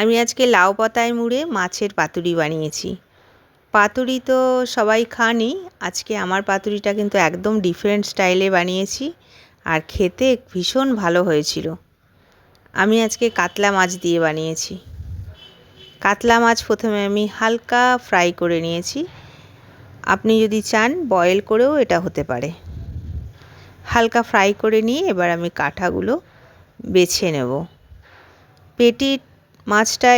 আমি আজকে লাউ পাতায় মুড়ে মাছের পাতুরি বানিয়েছি। পাতুরি তো সবাই খানই, আজকে আমার পাতুরিটা কিন্তু একদম ডিফারেন্ট স্টাইলে বানিয়েছি আর খেতে ভীষণ ভালো হয়েছিল। আমি আজকে কাতলা মাছ দিয়ে বানিয়েছি। কাতলা মাছ প্রথমে আমি হালকা ফ্রাই করে নিয়েছি। আপনি যদি চান বয়েল করেও এটা হতে পারে। হালকা ফ্রাই করে নিয়ে এবার আমি কাঁটাগুলো বেছে নেব। পেটি মাছটা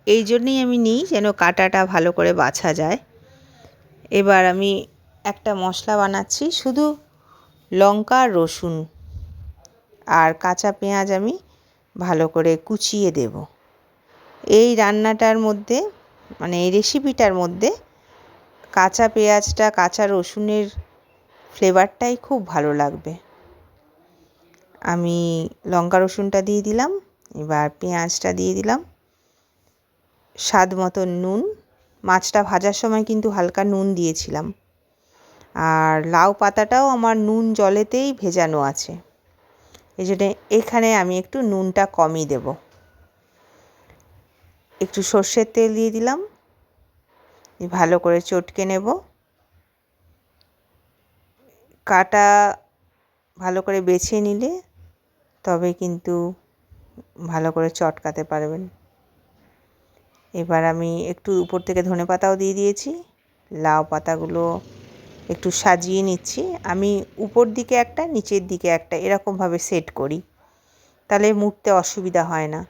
এই জন্যেই আমি নিই যেন কাঁটাটা ভালো করে বাছা যায়। এবার আমি একটা মশলা বানাচ্ছি, শুধু লঙ্কা আর রসুন আর কাঁচা পেঁয়াজ আমি ভালো করে কুচিয়ে দেব। এই রান্নাটার মধ্যে মানে এই রেসিপিটার মধ্যে কাঁচা পেঁয়াজটা কাঁচা রসুনের ফ্লেভারটাই খুব ভালো লাগবে। আমি লঙ্কা রসুনটা দিয়ে দিলাম, এবার পেঁয়াজটা দিয়ে দিলাম, স্বাদ মতো নুন। মাছটা ভাজার সময় কিন্তু হালকা নুন দিয়েছিলাম। আর লাউ পাতাটাও আমার নুন জলেতেই ভেজানো আছে, এই জন্যে এখানে আমি একটু নুনটা কমই দেব। একটু সর্ষের তেল দিয়ে দিলাম, ভালো করে চটকে নেব। কাটা ভালো করে বেছে নিলে তবে কিন্তু ভালো করে চটকাতে পারবেন। এবার আমি একটু উপর থেকে ধনেপাতাও দিয়ে দিয়েছি। লাউ পাতাগুলো একটু সাজিয়ে নিচ্ছি। আমি উপর দিকে একটা নিচের দিকে একটা এরকমভাবে সেট করি, তাহলে মুড়তে অসুবিধা হয় না।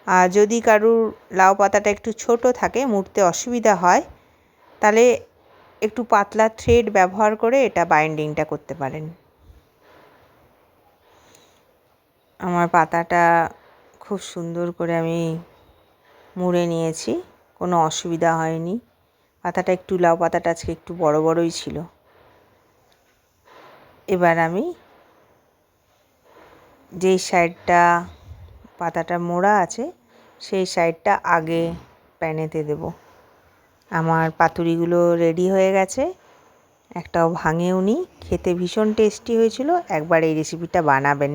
আর যদি কারুর লাউ পাতাটা একটু ছোট থাকে, মুড়তে অসুবিধা হয়, তাহলে একটু পাতলা থ্রেড ব্যবহার করে এটা বাইন্ডিংটা করতে পারেন। আমার পাতাটা খুব সুন্দর করে আমি মুড়ে নিয়েছি, কোনো অসুবিধা হয়নি। পাতাটা একটু লাউ পাতাটা আজকে একটু বড় বড়ই ছিল। এবার আমি যেই সাইডটা পাতাটা মোড়া আছে সেই সাইডটা আগে প্যানেতে দেব। আমার পাতুরিগুলো রেডি হয়ে গেছে, একটাও ভাঙেওনি, খেতে ভীষণ টেস্টি হয়েছিল। একবার এই রেসিপিটা বানাবেন।